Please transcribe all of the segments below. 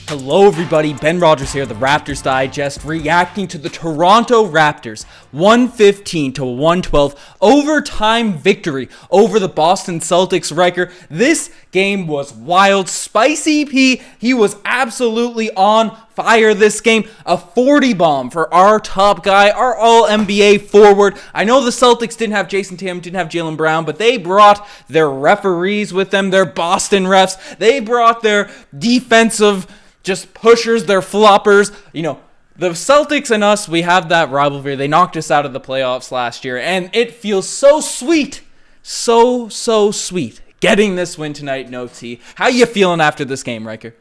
Hello everybody, Ben Rogers here, the Raptors Digest, reacting to the Toronto Raptors 115-112 overtime victory over the Boston Celtics. Ryker, this game was wild. Spicy P, he was absolutely on fire this game. A 40 bomb for our top guy, our all-NBA forward. I know the Celtics didn't have Jason Tatum, didn't have Jaylen Brown, but they brought their referees with them, their Boston refs. They brought their defensive just pushers, their floppers. You know, the Celtics and us, we have that rivalry. They knocked us out of the playoffs last year, and it feels so sweet. So sweet. Getting this win tonight, no T. How you feeling after this game, Ryker?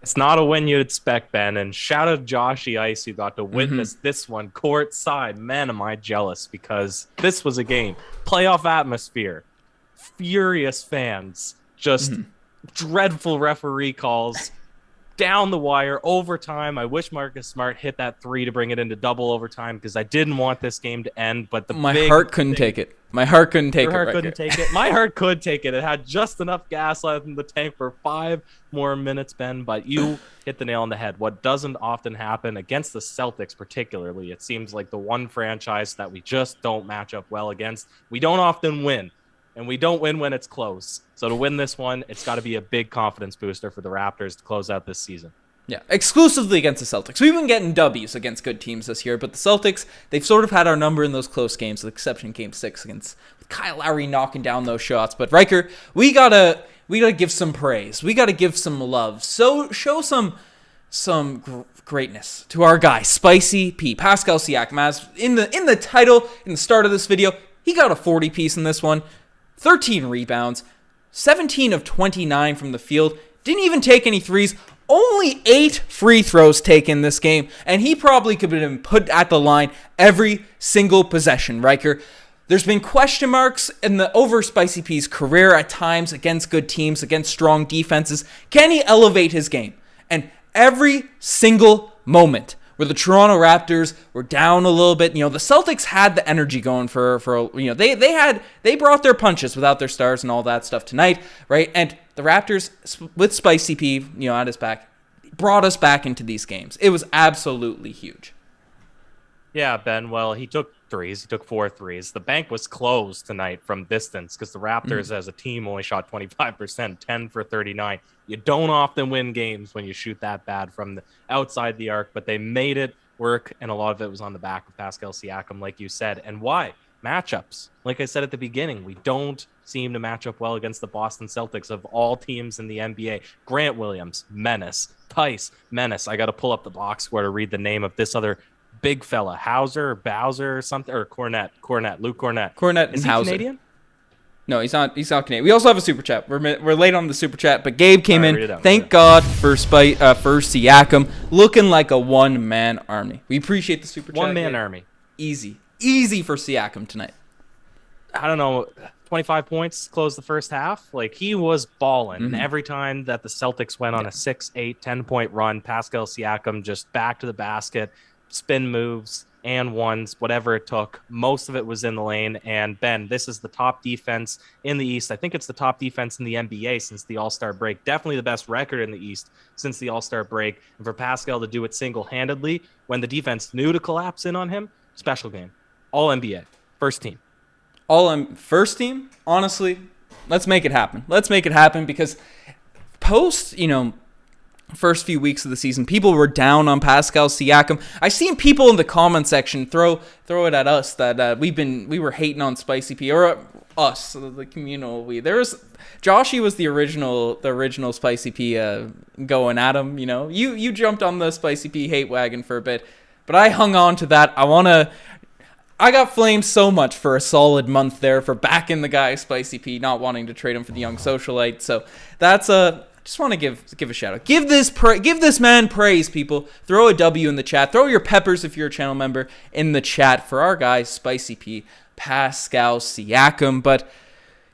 It's not a win you'd expect, Ben, and shout out Joshy Ice who got to witness this one courtside. Man, am I jealous, because this was a game. Playoff atmosphere. Furious fans. Just dreadful referee calls. Down the wire, overtime. I wish Marcus Smart hit that three to bring it into double overtime, because I didn't want this game to end. But my heart couldn't take it. My heart couldn't take it. Your heart couldn't take it. My heart could take it. It had just enough gas left in the tank for 5 more minutes, Ben. But you hit the nail on the head. What doesn't often happen against the Celtics, particularly, it seems like the one franchise that we just don't match up well against. We don't often win. And we don't win when it's close. So to win this one, it's got to be a big confidence booster for the Raptors to close out this season. Yeah, exclusively against the Celtics. We've been getting W's against good teams this year, but the Celtics, they've sort of had our number in those close games, with the exception of Game 6 against Kyle Lowry knocking down those shots. But Ryker, we gotta give some praise. We gotta give some love. So show some greatness to our guy, Spicy P, Pascal Siakam. As in the title, in the start of this video, he got a 40 piece in this one. 13 rebounds, 17 of 29 from the field, didn't even take any threes, only 8 free throws taken this game, and he probably could have been put at the line every single possession, Ryker. There's been question marks over Spicy P's career at times against good teams, against strong defenses. Can he elevate his game? And every single moment where the Toronto Raptors were down a little bit, you know, the Celtics had the energy going for you know, they brought their punches without their stars and all that stuff tonight, right? And the Raptors, with Spicy P, you know, at his back, brought us back into these games. It was absolutely huge. Yeah, Ben, well, he took threes. He took 4 threes. The bank was closed tonight from distance because the Raptors as a team only shot 25%, 10 for 39. You don't often win games when you shoot that bad from the outside the arc, but they made it work, and a lot of it was on the back of Pascal Siakam, like you said. And why? Matchups. Like I said at the beginning, we don't seem to match up well against the Boston Celtics of all teams in the NBA. Grant Williams, menace. Tice, menace. I got to pull up the box score to read the name of this other big fella, Hauser or Bowser or something, or Luke Cornett. Cornett Is and he Hauser. Canadian? No, he's not Canadian. We also have a super chat. We're late on the super chat, but Gabe came in. Thank God for Siakam, looking like a one-man army. We appreciate the super chat. One-man army. Easy for Siakam tonight. I don't know, 25 points closed the first half. Like, he was balling. And every time that the Celtics went on a 6, 8, 10-point run, Pascal Siakam just back to the basket, spin moves and ones, whatever it took. Most of it was in the lane. And Ben, this is the top defense in the East. I think it's the top defense in the NBA since the All-Star break. Definitely the best record in the East since the All-Star break. And for Pascal to do it single-handedly when the defense knew to collapse in on him, special game. All NBA, first team. First team? Honestly, let's make it happen. Let's make it happen, because post, you know, first few weeks of the season, people were down on Pascal Siakam. I've seen people in the comment section throw it at us that we were hating on Spicy P, or us, the communal we. Joshy was the original Spicy P going at him. You know, you jumped on the Spicy P hate wagon for a bit, but I hung on to that. I got flamed so much for a solid month there for backing the guy Spicy P, not wanting to trade him for the young socialite. So that's just want to give a shout out. Give this man praise, people. Throw a W in the chat. Throw your peppers if you're a channel member in the chat for our guy Spicy P, Pascal Siakam. But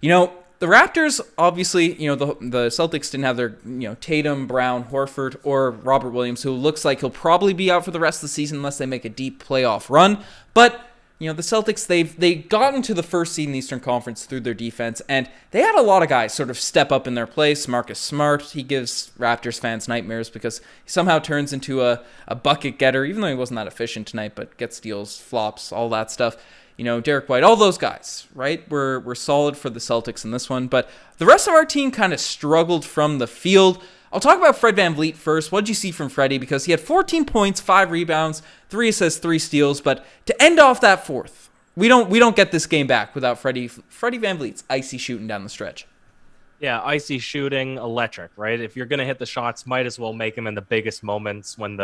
you know, the Raptors, obviously, you know, the Celtics didn't have their, you know, Tatum, Brown, Horford, or Robert Williams, who looks like he'll probably be out for the rest of the season unless they make a deep playoff run. But the Celtics, they gotten to the first seed in the Eastern Conference through their defense, and they had a lot of guys sort of step up in their place. Marcus Smart, he gives Raptors fans nightmares because he somehow turns into a bucket getter, even though he wasn't that efficient tonight, but gets steals, flops, all that stuff. Derek White, all those guys, right? We're solid for the Celtics in this one, but the rest of our team kind of struggled from the field. I'll talk about Fred VanVleet first. What did you see from Freddie? Because he had 14 points, 5 rebounds, 3 assists, 3 steals. But to end off that fourth, we don't get this game back without Freddie VanVleet's icy shooting down the stretch. Yeah, icy shooting, electric, right? If you're going to hit the shots, might as well make them in the biggest moments when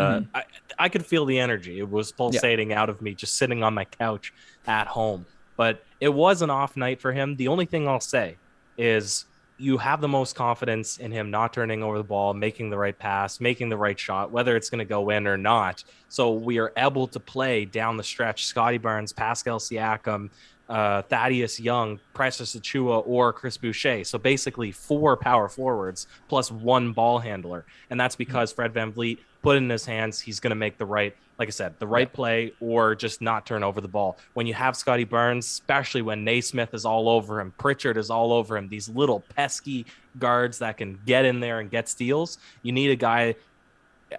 I could feel the energy. It was pulsating out of me just sitting on my couch at home. But it was an off night for him. The only thing I'll say is you have the most confidence in him not turning over the ball, making the right pass, making the right shot, whether it's going to go in or not. So we are able to play down the stretch Scotty Barnes, Pascal Siakam, Thaddeus Young, Precious Achiuwa, or Chris Boucher. So basically 4 power forwards plus 1 ball handler. And that's because Fred VanVleet put it in his hands. He's going to make the right, like I said, the right play or just not turn over the ball. When you have Scotty Barnes, especially when Naismith is all over him, Pritchard is all over him, these little pesky guards that can get in there and get steals, you need a guy.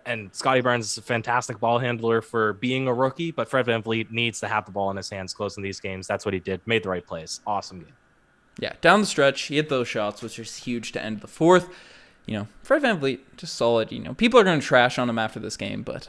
And Scotty Barnes is a fantastic ball handler for being a rookie, but Fred VanVleet needs to have the ball in his hands closing these games. That's what he did. Made the right plays. Awesome game. Yeah, down the stretch, he hit those shots, which is huge to end the fourth. Fred VanVleet, just solid. People are going to trash on him after this game, but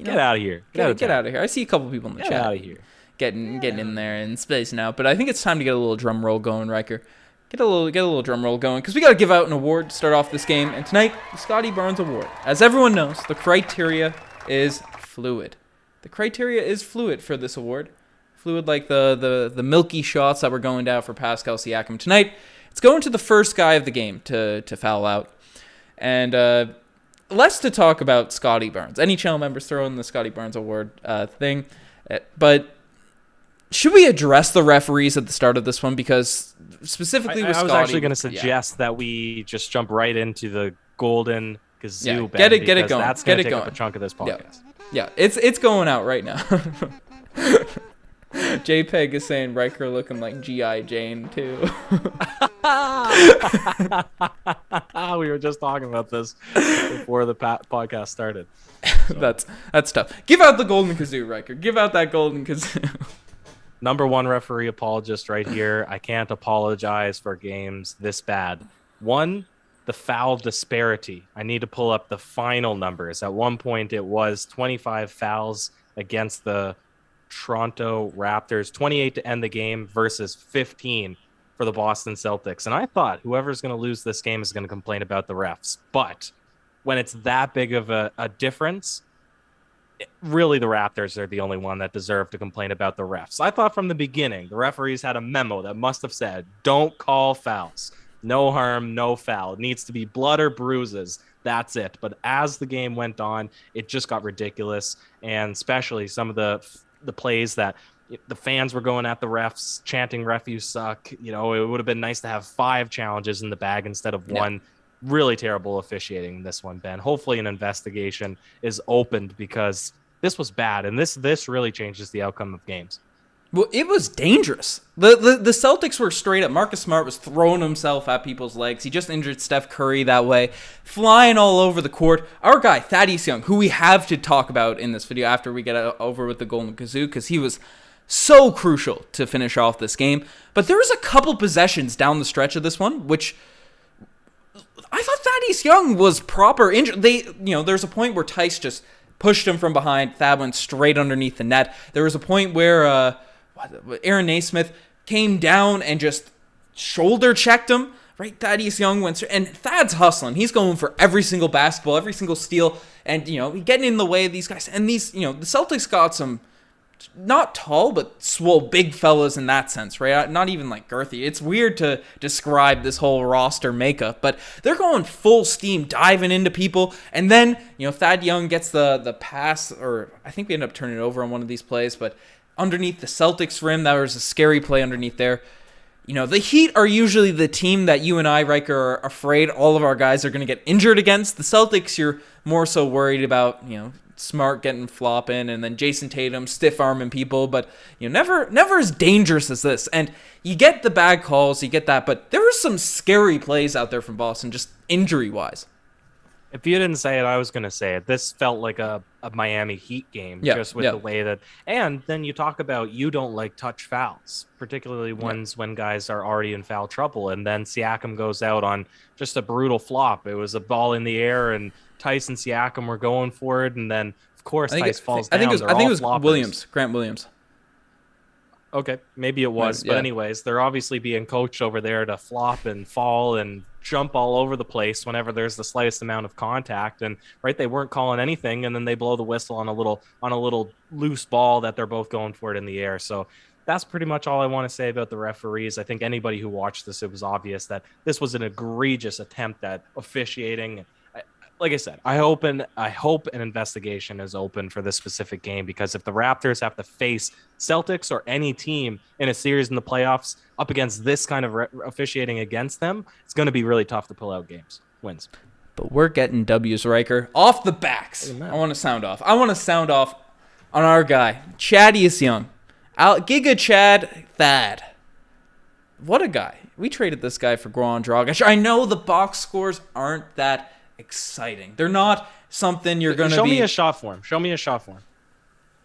get out of here. Get out of here. I see a couple people in the chat. Get out of here. Getting in there and spacing out, but I think it's time to get a little drum roll going, Riker. Get a little drum roll going, because we got to give out an award to start off this game. And tonight, the Scotty Barnes Award. As everyone knows, the criteria is fluid. The criteria is fluid for this award. Fluid like the milky shots that were going down for Pascal Siakam tonight. It's going to the first guy of the game to foul out. And less to talk about Scotty Barnes. Any channel members throw in the Scotty Barnes Award thing. But should we address the referees at the start of this one? Because specifically with Scotty... I was actually going to suggest that we just jump right into the golden kazoo. Yeah, Ben, get it going. That's going to take up a chunk of this podcast. Yeah, it's going out right now. JPEG is saying Riker looking like G.I. Jane, too. We were just talking about this before the podcast started. So. That's tough. Give out the golden kazoo, Riker. Give out that golden kazoo. Number 1 referee apologist right here. I can't apologize for games this bad. 1, the foul disparity. I need to pull up the final numbers. At one point, it was 25 fouls against the Toronto Raptors, 28 to end the game versus 15 for the Boston Celtics. And I thought whoever's going to lose this game is going to complain about the refs. But when it's that big of a difference, really the Raptors are the only one that deserve to complain about the refs. I thought from the beginning, the referees had a memo that must have said, don't call fouls. No harm, no foul. It needs to be blood or bruises. That's it. But as the game went on, it just got ridiculous. And especially some of the plays that the fans were going at the refs, chanting, "Ref, you suck." It would have been nice to have 5 challenges in the bag instead of 1. Yeah. Really terrible officiating in this one, Ben. Hopefully an investigation is opened because this was bad, and this really changes the outcome of games. Well, it was dangerous. The Celtics were straight up. Marcus Smart was throwing himself at people's legs. He just injured Steph Curry that way, flying all over the court. Our guy, Thaddeus Young, who we have to talk about in this video after we get over with the Golden Kazoo, because he was so crucial to finish off this game. But there was a couple possessions down the stretch of this one, which I thought Thaddeus Young was proper injured. There's a point where Tice just pushed him from behind. Thad went straight underneath the net. There was a point where Aaron Naismith came down and just shoulder checked him. Right, Thaddeus Young went and Thad's hustling. He's going for every single basketball, every single steal, and getting in the way of these guys. And these, the Celtics got some not tall, but swole, big fellas in that sense, right? Not even like girthy. It's weird to describe this whole roster makeup, but they're going full steam, diving into people. And then, Thad Young gets the pass, or I think we end up turning it over on one of these plays, but underneath the Celtics rim, that was a scary play underneath there. the Heat are usually the team that you and I, Riker, are afraid all of our guys are going to get injured against. The Celtics, you're more so worried about, Smart getting flopping, and then Jason Tatum stiff-arming people, but never as dangerous as this. And you get the bad calls, you get that, but there were some scary plays out there from Boston, just injury-wise. If you didn't say it, I was going to say it. This felt like a Miami Heat game, just with the way that... And then you talk about you don't like touch fouls, particularly ones when guys are already in foul trouble, and then Siakam goes out on just a brutal flop. It was a ball in the air, and Tice and Siakam were going for it, and then, of course, Tice falls down. I think it was floppers. Grant Williams. Okay, maybe it was. But anyways, they're obviously being coached over there to flop and fall and jump all over the place whenever there's the slightest amount of contact. And they weren't calling anything, and then they blow the whistle on a little loose ball that they're both going for it in the air. So that's pretty much all I want to say about the referees. I think anybody who watched this, it was obvious that this was an egregious attempt at officiating. Like I said, I hope an investigation is open for this specific game, because if the Raptors have to face Celtics or any team in a series in the playoffs up against this kind of officiating against them, it's going to be really tough to pull out wins. But we're getting W's, Riker, off the backs. I want to sound off on our guy, Thaddeus Young. Giga Chad Thad. What a guy. We traded this guy for Goran Dragic. I know the box scores aren't that exciting. They're not something you're going to be... Show me a shot for him.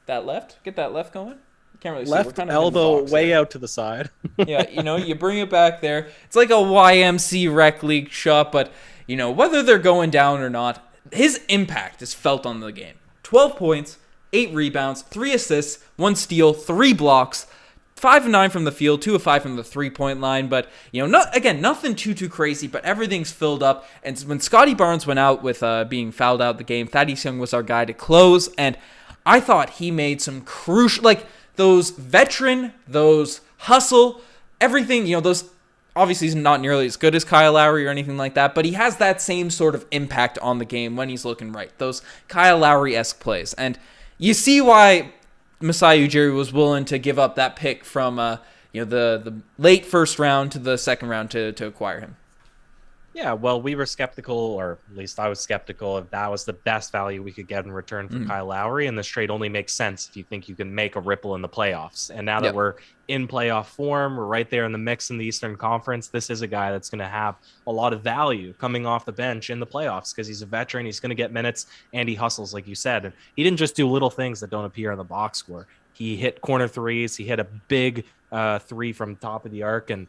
That left? Get that left going? Can't really left see. We're kind of elbow way out to the side. Yeah, you bring it back there. It's like a YMC rec league shot, but, whether they're going down or not, his impact is felt on the game. 12 points, 8 rebounds, 3 assists, 1 steal, 3 blocks, 5 of 9 from the field, 2 of 5 from the 3-point line, but nothing too crazy, but everything's filled up. And when Scotty Barnes went out with being fouled out the game, Thaddeus Young was our guy to close, and I thought he made some crucial, those veteran, those hustle, everything. Those obviously he's not nearly as good as Kyle Lowry or anything like that, but he has that same sort of impact on the game when he's looking right. Those Kyle Lowry-esque plays, and you see why Masai Ujiri was willing to give up that pick from the late first round to the second round to acquire him. Yeah, well, we were skeptical, or at least I was skeptical, if that was the best value we could get in return for Kyle Lowry, and this trade only makes sense if you think you can make a ripple in the playoffs. And now that we're in playoff form, we're right there in the mix in the Eastern Conference, this is a guy that's going to have a lot of value coming off the bench in the playoffs, because he's a veteran, he's going to get minutes, and he hustles, like you said. And he didn't just do little things that don't appear on the box score. He hit corner threes, he hit a big 3 from top of the arc, and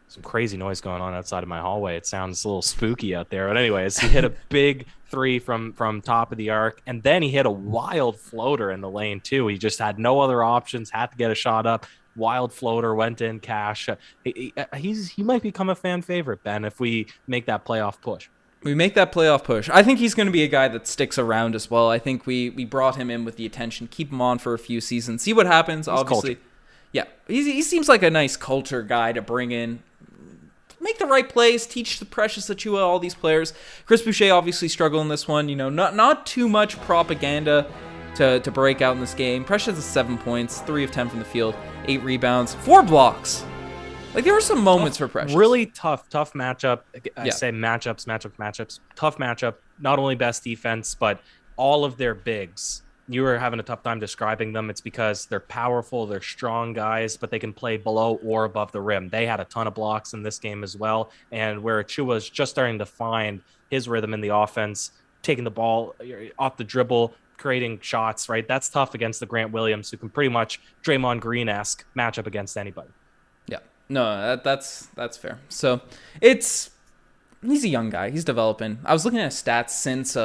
some crazy noise going on outside of my hallway. It sounds a little spooky out there. But anyways, he hit a big 3 from top of the arc, and then he hit a wild floater in the lane too. He just had no other options, had to get a shot up. Wild floater, went in cash. He might become a fan favorite, Ben, if we make that playoff push. We make that playoff push. I think he's going to be a guy that sticks around as well. I think we brought him in with the attention, keep him on for a few seasons, see what happens. He's obviously culture. Yeah, he seems like a nice culture guy to bring in. Make the right plays, teach the Precious Achiuwa, all these players. Chris Boucher obviously struggled in this one. Not too much propaganda to break out in this game. Precious is 7 points, 3 of 10 from the field, 8 rebounds, 4 blocks. There were some moments for Precious. Really tough matchup. I say matchups. Tough matchup. Not only best defense, but all of their bigs. You were having a tough time describing them. It's because they're powerful, they're strong guys, but they can play below or above the rim. They had a ton of blocks in this game as well, and where Achiuwa is just starting to find his rhythm in the offense, taking the ball off the dribble, creating shots, right? That's tough against the Grant Williams, who can pretty much Draymond Green-esque match up against anybody. Yeah, no, that's fair. So he's a young guy. He's developing. I was looking at his stats since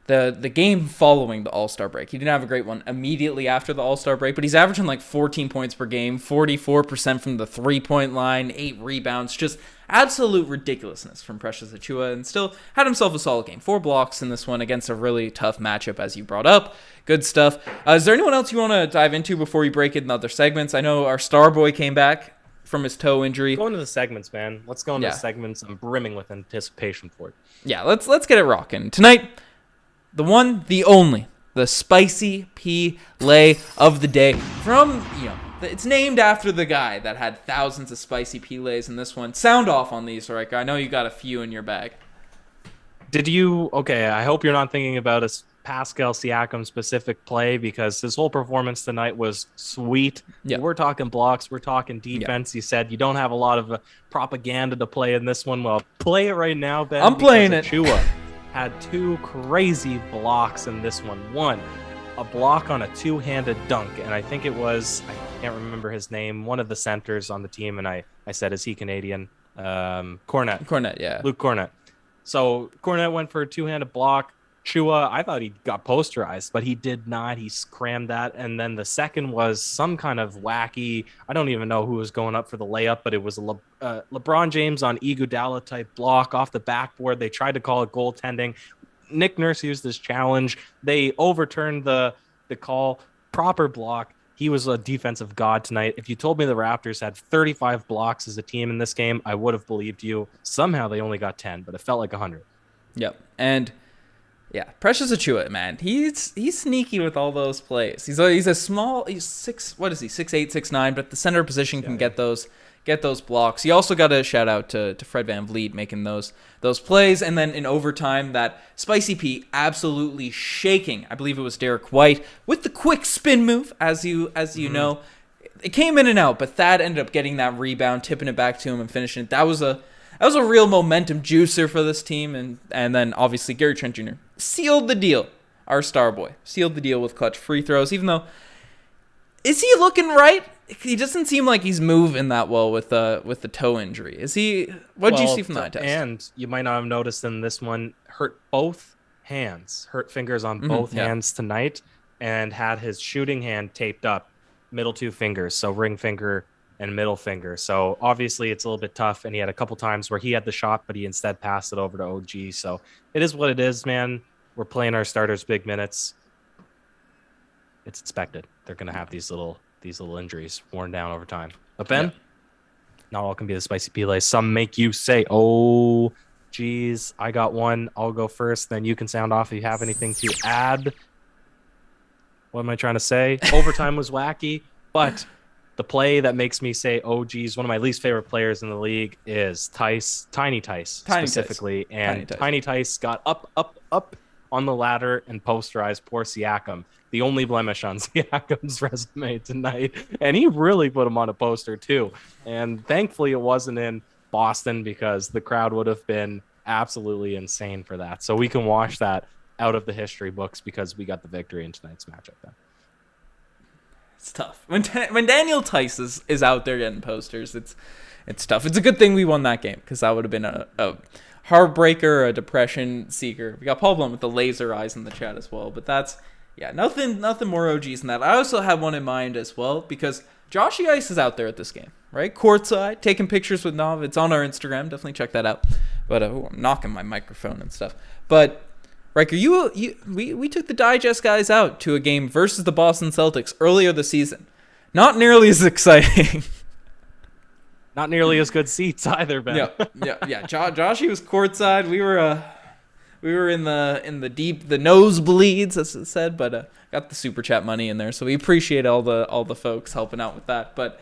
the game following the All-Star break. He didn't have a great one immediately after the All-Star break, but he's averaging 14 points per game, 44% from the 3-point line, 8 rebounds, just absolute ridiculousness from Precious Achiuwa, and still had himself a solid game. 4 blocks in this one against a really tough matchup, as you brought up. Good stuff. Is there anyone else you want to dive into before we break it in other segments? I know our star boy came back from his toe injury. Go into the segments, man. Let's go into the segments. I'm brimming with anticipation for it. Yeah, let's get it rocking. Tonight, the one, the only, the spicy pea lay of the day from, It's named after the guy that had thousands of spicy Piles in this one. Sound off on these, Riker. I know you got a few in your bag. Did you? Okay, I hope you're not thinking about a Pascal Siakam specific play, because his whole performance tonight was sweet. Yeah. We're talking blocks. We're talking defense. You said you don't have a lot of propaganda to play in this one. Well, play it right now, Ben. I'm playing it. Chua had 2 crazy blocks in this one. One, a block on a 2-handed dunk, and I think it was, I can't remember his name, one of the centers on the team, and I said, is he Canadian? Cornette, yeah. Luke Cornette. So Cornette went for a 2-handed block. Chua, I thought he got posterized, but he did not. He crammed that. And then the second was some kind of wacky, I don't even know who was going up for the layup, but it was a LeBron James on Iguodala type block off the backboard. They tried to call it goaltending. Nick Nurse used this challenge. They overturned the call. Proper block. He was a defensive god tonight. If you told me the Raptors had 35 blocks as a team in this game, I would have believed you. Somehow they only got 10, but it felt like 100. Yep. And yeah, Precious Achiuwa, man, he's sneaky with all those plays. He's a small, he's 6'8", 6'9", but the center position can get those blocks. You also got to shout out to Fred VanVleet making those plays, and then in overtime, that Spicy P absolutely shaking. I believe it was Derek White with the quick spin move, as you know. It came in and out, but Thad ended up getting that rebound, tipping it back to him and finishing it. That was a real momentum juicer for this team, and then obviously Gary Trent Jr. sealed the deal. Our star boy sealed the deal with clutch free throws, even though, is he looking right? He doesn't seem like he's moving that well with the toe injury. Is he? What did you see from that test? And you might not have noticed in this one, hurt fingers on both hands tonight, and had his shooting hand taped up, middle 2 fingers, so ring finger and middle finger. So obviously it's a little bit tough, and he had a couple times where he had the shot, but he instead passed it over to OG. So it is what it is, man. We're playing our starters big minutes. It's expected. They're going to have these little injuries worn down over time. But Ben, not all can be the spicy Pele. Some make you say, oh, geez, I got one. I'll go first. Then you can sound off if you have anything to add. What am I trying to say? Overtime was wacky, but the play that makes me say, oh, geez, one of my least favorite players in the league is Tiny Tice specifically. And Tiny Tice got up on the ladder and posterized poor Siakam, the only blemish on Siakam's resume tonight. And he really put him on a poster too. And thankfully it wasn't in Boston, because the crowd would have been absolutely insane for that. So we can wash that out of the history books because we got the victory in tonight's matchup then. It's tough. When Daniel Tice is out there getting posters, it's tough. It's a good thing we won that game, because that would have been a heartbreaker, a depression seeker. We got Paul Blunt with the laser eyes in the chat as well. But that's, nothing more OGs than that. I also had one in mind as well, because Joshy Ice is out there at this game, right? Courtside, taking pictures with Nav. It's on our Instagram. Definitely check that out. But I'm knocking my microphone and stuff. But Riker, we took the Digest guys out to a game versus the Boston Celtics earlier this season. Not nearly as exciting. Not nearly as good seats either, Ben. Yeah. Joshy was courtside. We were in the deep, the nosebleeds, as it said, but got the super chat money in there, so we appreciate all the folks helping out with that. But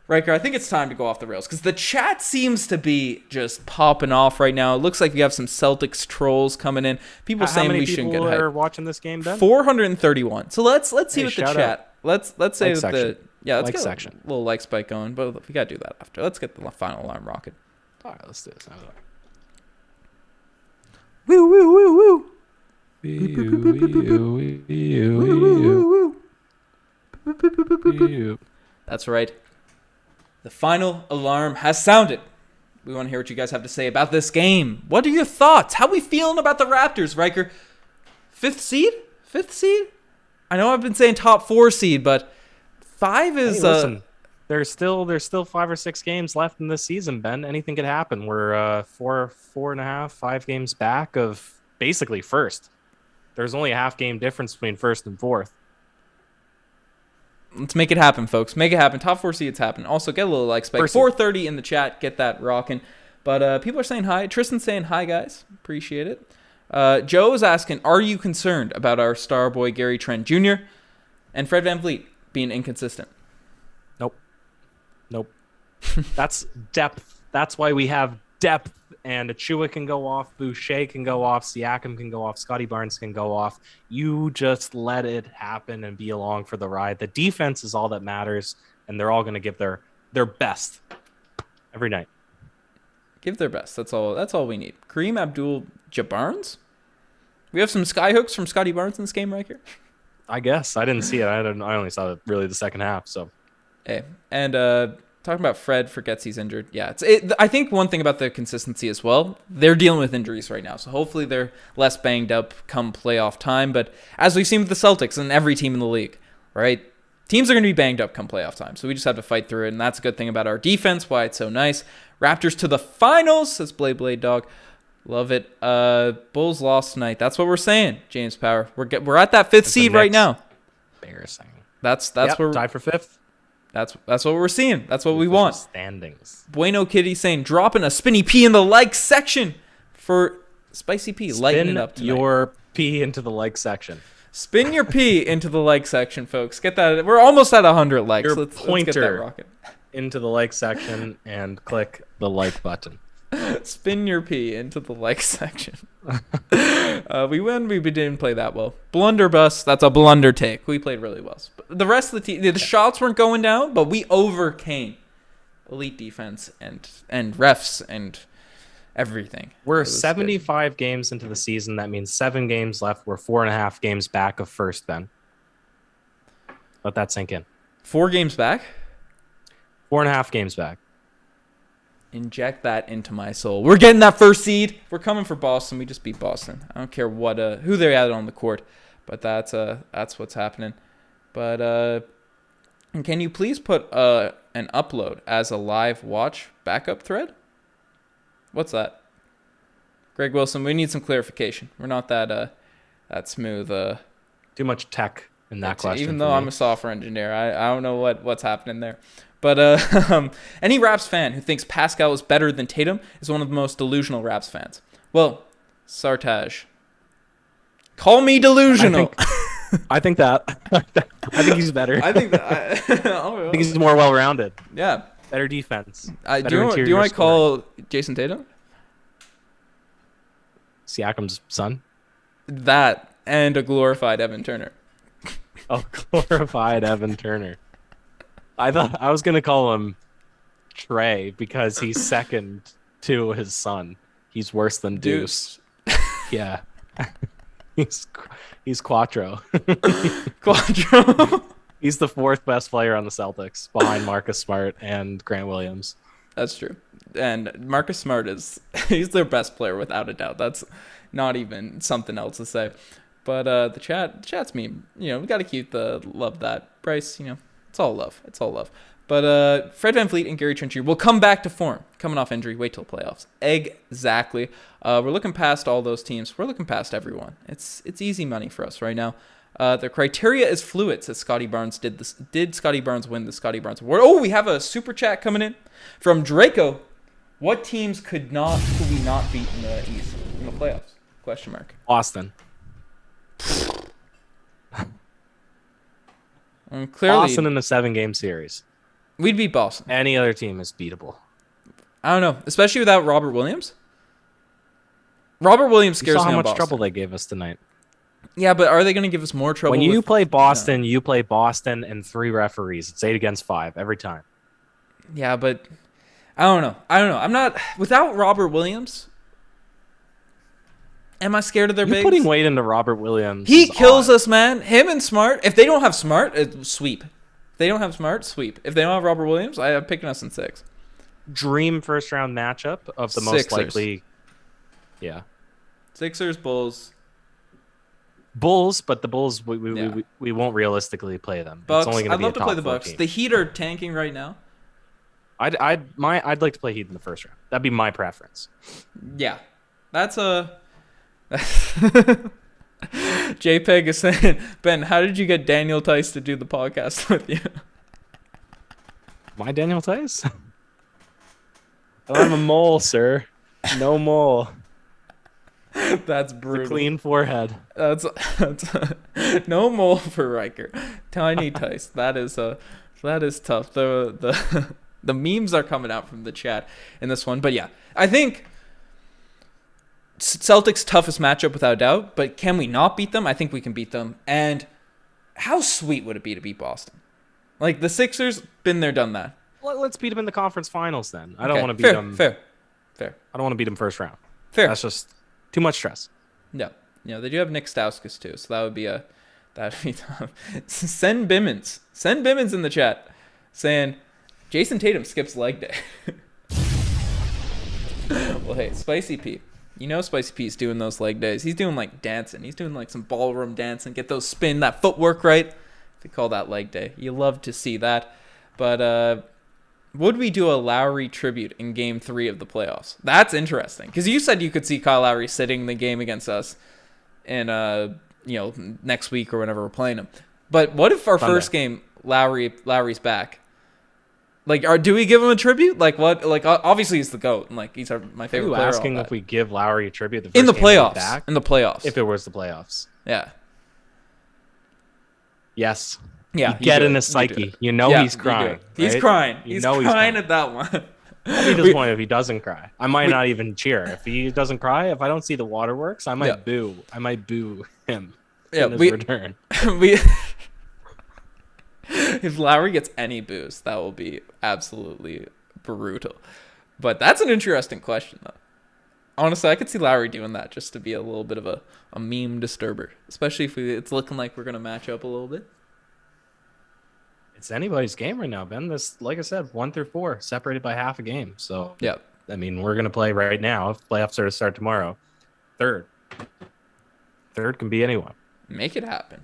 Riker, I think it's time to go off the rails, because the chat seems to be just popping off right now. It looks like we have some Celtics trolls coming in. People saying we shouldn't get hyped. How many people are watching this game, Ben? 431. So let's see what the chat. Let's say like that let's get section. A little like spike going, but we gotta do that after. Let's get the final alarm rocket. All right, let's do this. Woo woo woo woo. That's right. The final alarm has sounded. We want to hear what you guys have to say about this game. What are your thoughts? How we feeling about the Raptors, Riker? Fifth seed? I know I've been saying top 4 seed, but 5 is... Hey, listen, there's still 5 or 6 games left in this season, Ben. Anything could happen. We're 5 games back of basically first. There's only a half game difference between first and fourth. Let's make it happen, folks. Make it happen. Top 4 seeds happen. Also, get a little like spike. 430 in the chat. Get that rocking. But people are saying hi. Tristan's saying hi, guys. Appreciate it. Joe is asking, are you concerned about our star boy Gary Trent Jr. and Fred VanVleet being inconsistent? Nope. That's depth. That's why we have depth. And Achua can go off, Boucher can go off, Siakam can go off, Scotty Barnes can go off. You just let it happen and be along for the ride. The defense is all that matters, and they're all going to give their best every night. Give their best. That's all we need. Kareem Abdul-Jabbar's? We have some skyhooks from Scotty Barnes in this game right here. I guess. I didn't see it. I only saw it really the second half. So, hey, and talking about Fred forgets he's injured. Yeah, I think one thing about the consistency as well, they're dealing with injuries right now. So hopefully they're less banged up come playoff time. But as we've seen with the Celtics and every team in the league, right? Teams are going to be banged up come playoff time. So we just have to fight through it. And that's a good thing about our defense, why it's so nice. Raptors to the finals, says Blade Dog. Love it. Bulls lost tonight. That's what we're saying, James Power. We're at that fifth seed right now. Embarrassing. That's where tied for fifth. That's what we're seeing. That's what we want. Standings. Bueno Kitty saying dropping a spinny P in the like section for Spicy P. Lighten it up tonight. Your P into the like section. Spin your P into the like section, folks. Get that. We're almost at 100 likes. Your let's pointer get that rocket. Into the like section and click the like button. Spin your P into the like section. We win. We didn't play that well. Blunderbuss. That's a blunder take. We played really well. The rest of the team, the shots weren't going down, but we overcame elite defense and refs and everything. We're 75 games into the season. That means 7 games left. We're 4.5 games back of first, Ben. Let that sink in. 4 games back? 4.5 games back. Inject that into my soul. We're getting that first seed. We're coming for Boston. We just beat Boston. I don't care what who they're at on the court, but that's what's happening. But can you please put an upload as a live watch backup thread? What's that? Greg Wilson, we need some clarification. We're not that smooth. Too much tech in that question. Even though I'm a software engineer, I don't know what's happening there. But any Raps fan who thinks Pascal is better than Tatum is one of the most delusional Raps fans. Well, Sartaj, call me delusional. I think that. I think he's better. I think that. I think he's more well-rounded. Yeah. Better defense. Do you want to call Jason Tatum? Siakam's son? That and a glorified Evan Turner. A glorified Evan Turner. I thought I was going to call him Trey because he's second to his son. He's worse than Deuce. Yeah. He's Quattro. Quattro. He's the 4th best player on the Celtics behind Marcus Smart and Grant Williams. That's true. And Marcus Smart he's their best player without a doubt. That's not even something else to say. But the chat's meme. We got to keep the love that. Bryce, it's all love. It's all love. But Fred VanVleet and Gary Trent Jr. will come back to form. Coming off injury. Wait till playoffs. Exactly. We're looking past all those teams. We're looking past everyone. It's easy money for us right now. The criteria is fluid, says Scotty Barnes. Did Scotty Barnes win the Scotty Barnes Award? Oh, we have a super chat coming in from Draco. What teams could we not beat in the East in the playoffs? Question mark. Boston. Clearly, Boston in a 7-game series. We'd beat Boston. Any other team is beatable. I don't know, especially without Robert Williams. Robert Williams scares me. You saw how much Boston. trouble they gave us tonight. Yeah, but are they going to give us more trouble? When you play Boston, you play Boston and 3 referees. It's 8 against 5 every time. Yeah, but I don't know. I'm not without Robert Williams. Am I scared of their bigs? Putting weight into Robert Williams. He kills us, man. Him and Smart. If they don't have Smart, sweep. If they don't have Smart, sweep. If they don't have Robert Williams, I'm picking us in 6. Dream first-round matchup of the most likely. Yeah. Sixers, Bulls. Bulls, but the Bulls, we won't realistically play them. Bucks. It's only I'd love to play the Bucks. Bucks. The Heat are tanking right now. I'd like to play Heat in the first round. That'd be my preference. Yeah, that's a. JPEG is saying, Ben, how did you get Daniel Tice to do the podcast with you? My Daniel Tice? I'm a mole, sir. No mole. That's brutal. It's a clean forehead. That's no mole for Riker. Tiny Tice. That is tough. The The memes are coming out from the chat in this one. But yeah, I think Celtics toughest matchup without a doubt. But can we not beat them? I think we can beat them. And how sweet would it be to beat Boston? Like the Sixers, been there, done that. Well, let's beat them in the conference finals then. I don't want to beat them. Fair. I don't want to beat them first round. Fair. That's just too much stress. No, they do have Nick Stauskas too, so that would be tough. Send Bimmons in the chat saying Jason Tatum skips leg day. Well, hey, Spicy P. You know Spicy P's doing those leg days. He's doing like dancing. He's doing like some ballroom dancing. Get those spin, that footwork right. They call that leg day. You love to see that. But would we do a Lowry tribute in Game 3 of the playoffs? That's interesting. Because you said you could see Kyle Lowry sitting the game against us in next week or whenever we're playing him. But what if our first game, Lowry's back? Like, do we give him a tribute? Like what? Like obviously he's the GOAT, and like he's my favorite player. Are you asking if we give Lowry a tribute the first in the game playoffs? Back? In the playoffs, if it was the playoffs, yeah. Yes. Yeah. You get in his psyche. You know he's crying. Right? He's crying. He's crying at that one. I'd be disappointed if he doesn't cry. I might not even cheer. If he doesn't cry, if I don't see the waterworks, I might boo. I might boo him in his return. If Lowry gets any boost, that will be absolutely brutal. But that's an interesting question, though. Honestly, I could see Lowry doing that just to be a little bit of a meme disturber, especially if it's looking like we're going to match up a little bit. It's anybody's game right now, Ben. This, like I said, 1 through 4, separated by half a game. So, yeah. I mean, we're going to play right now. If playoffs are to start tomorrow, third can be anyone. Make it happen.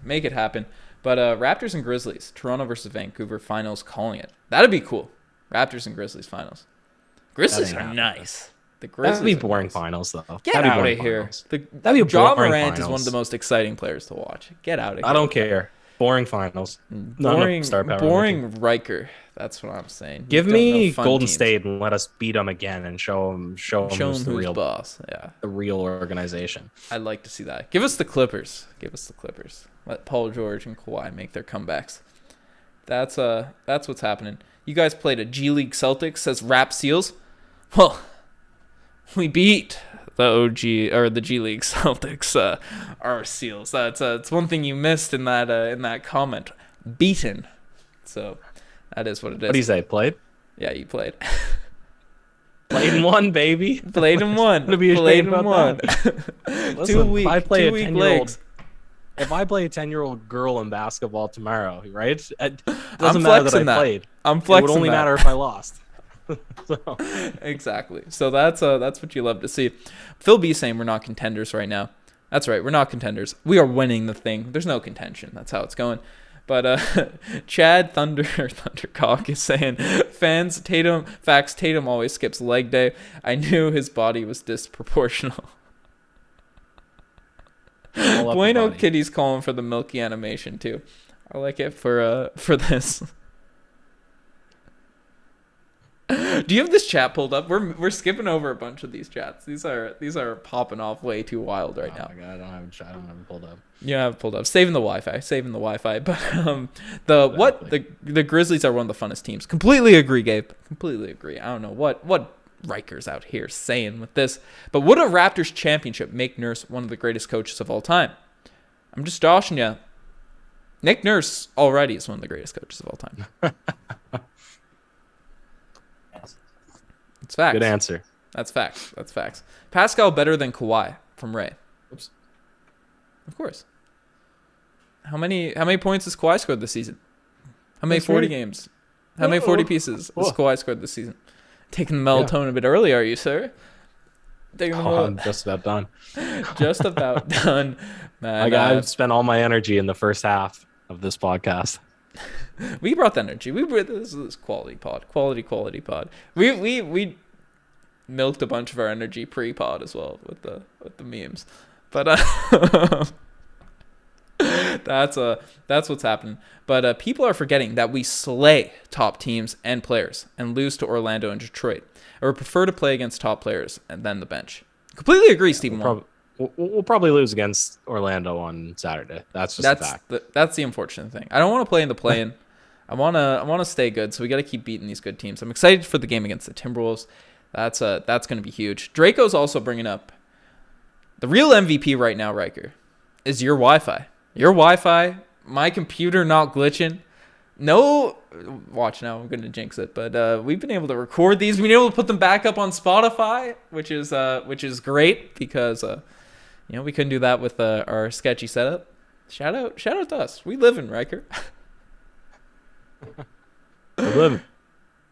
But Raptors and Grizzlies, Toronto versus Vancouver finals, calling it. That'd be cool. Raptors and Grizzlies finals. Grizzlies are nice. The Grizzlies. That'd be boring finals, though. Get out of here. That'd be Ja boring Morant finals. is one of the most exciting players to watch. Get out of here. I don't care. Boring finals. Boring Ryker. That's what I'm saying. Give me Golden State and let us beat them again and show them who's the real boss. Yeah, the real organization. I'd like to see that. Give us the Clippers. Let Paul George and Kawhi make their comebacks. That's what's happening. You guys played a G League Celtics, says Rap Seals. Well, we beat the OG or the G League Celtics, our Seals. It's one thing you missed in that comment. Beaten. So that is what it is. What do you say? Played? Yeah, you played. Played and won, baby. Played and won. Played and won. 2 week legs. If I play a 10-year-old girl in basketball tomorrow, right? It doesn't matter that I played. I'm flexing. It would only matter if I lost. So. Exactly. So that's what you love to see. Phil B saying we're not contenders right now. That's right. We're not contenders. We are winning the thing. There's no contention. That's how it's going. But Chad Thundercock is saying Tatum always skips leg day. I knew his body was disproportional. Bueno Kitty's calling for the Milky animation too. I like it for this. Do you have this chat pulled up? We're skipping over a bunch of these chats. These are popping off way too wild right now. Oh my god, I don't have it pulled up. Yeah, I have it pulled up. Saving the Wi-Fi. But the Grizzlies are one of the funnest teams. Completely agree, Gabe. Completely agree. I don't know what Riker's out here saying with this. But would a Raptors championship make Nurse one of the greatest coaches of all time? I'm just joshing you. Nick Nurse already is one of the greatest coaches of all time. It's facts. Good answer. That's facts. Pascal better than Kawhi from Ray. Oops. Of course. How many points has Kawhi scored this season? How many 40 games? How many 40 pieces has Kawhi scored this season? Taking the melatonin a bit early, are you, sir? I'm just about done. Just about done, man. I've spent all my energy in the first half of this podcast. We brought the energy. This is quality pod. Quality pod. We milked a bunch of our energy pre-pod as well with the memes. But that's what's happening. But people are forgetting that we slay top teams and players and lose to Orlando and Detroit. Or prefer to play against top players and then the bench. Completely agree, Stephen. We'll probably lose against Orlando on Saturday. That's a fact. That's the unfortunate thing. I don't want to play in the play-in. I wanna stay good, so we got to keep beating these good teams. I'm excited for the game against the Timberwolves. That's going to be huge. Draco's also bringing up the real MVP right now, Riker, is your Wi-Fi. Your Wi-Fi, my computer not glitching. No, watch now. I'm going to jinx it, but we've been able to record these. We've been able to put them back up on Spotify, which is great because we couldn't do that with our sketchy setup. Shout out to us. We live in Riker. We live.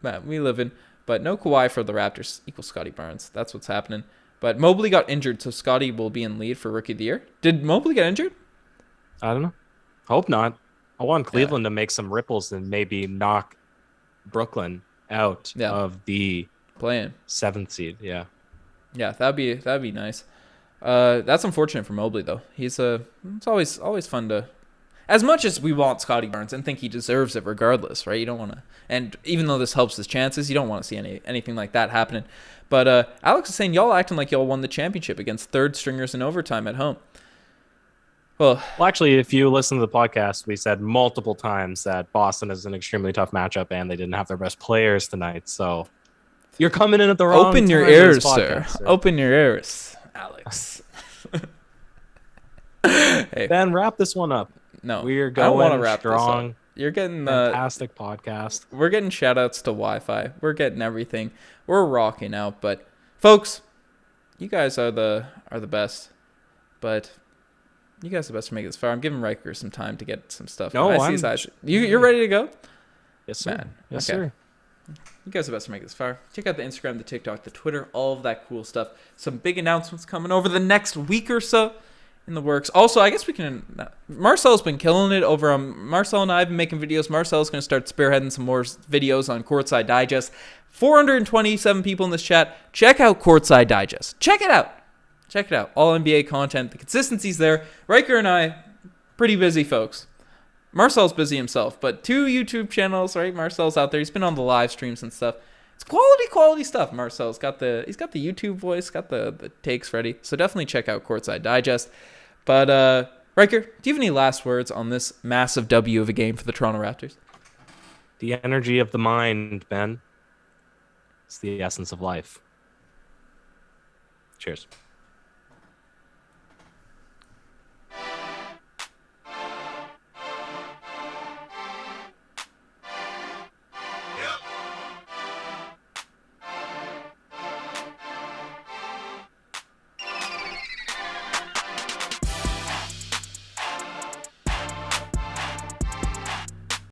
Man, we live in. But no Kawhi for the Raptors equals Scotty Barnes. That's what's happening. But Mobley got injured, so Scotty will be in lead for Rookie of the Year. Did Mobley get injured? I don't know. Hope not. I want Cleveland to make some ripples and maybe knock Brooklyn out of the play-in 7th seed. Yeah. Yeah, that'd be nice. That's unfortunate for Mobley though. It's always fun to, as much as we want Scotty Barnes and think he deserves it regardless, right? You don't want to, and even though this helps his chances, you don't want to see anything like that happening. But Alex is saying y'all acting like y'all won the championship against third stringers in overtime at home. Well, actually, if you listen to the podcast, we said multiple times that Boston is an extremely tough matchup and they didn't have their best players tonight. So you're coming in at the wrong time. Open your ears, sir. Open your ears, Alex. Hey, Ben, wrap this one up. No, we are going I don't want to wrap strong. This up. You're getting fantastic podcast. We're getting shout outs to Wi-Fi. We're getting everything. We're rocking out. But folks, you guys are the best. But you guys are the best to make it this far. I'm giving Riker some time to get some stuff. No, I see his eyes. You're ready to go? Yes, sir. Man. Yes, okay. sir. You guys are the best to make it this far. Check out the Instagram, the TikTok, the Twitter, all of that cool stuff. Some big announcements coming over the next week or so in the works. Also, I guess we can... Marcel's been killing it over on... Marcel and I have been making videos. Marcel's going to start spearheading some more videos on Courtside Digest. 427 people in this chat. Check out Courtside Digest. Check it out. Check it out. All NBA content. The consistency's there. Riker and I, pretty busy folks. Marcel's busy himself, but 2 YouTube channels, right? Marcel's out there. He's been on the live streams and stuff. It's quality stuff. Marcel's got the YouTube voice, got the takes ready. So definitely check out Courtside Digest. But Riker, do you have any last words on this massive W of a game for the Toronto Raptors? The energy of the mind, Ben. It's the essence of life. Cheers.